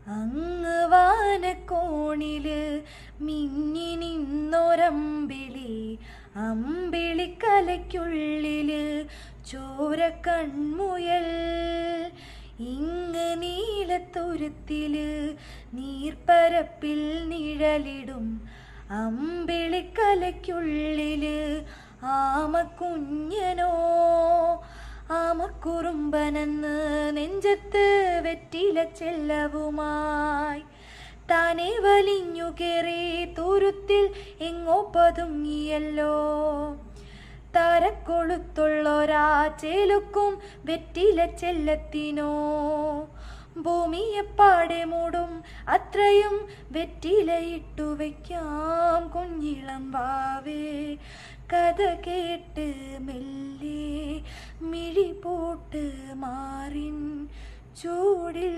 അങ്ങ് വാനക്കോണില് മിന്നി നിന്നൊരമ്പിളി, അമ്പിളിക്കലയ്ക്കുള്ളില് ചോര കൺമുയൽ. ഇങ്ങ് നീലത്തുരുത്തില് നീർപ്പരപ്പിൽ നിഴലിടും അമ്പിളിക്കലയ്ക്കുള്ളില് ആമക്കുഞ്ഞനോ. ആമക്കുറുമ്പനെന്ന് നെഞ്ചത്ത് വെറ്റില ചെല്ലവുമായി താനെ വലിഞ്ഞു കേറി തുരുത്തിൽ എങ്ങോ പതുങ്ങിയല്ലോ. താരക്കൊളുത്തുള്ളൊരാ ചേലുക്കും വെറ്റില ചെല്ലത്തിനോ. ഭൂമിയെപ്പാടെ മൂടും അത്രയും വെറ്റിലയിട്ടു വയ്ക്കാം കുഞ്ഞിളം വാവേ. കഥ കേട്ട് മെല്ലെ മിഴി പോട്ട് മാറിൻ ചൂടിൽ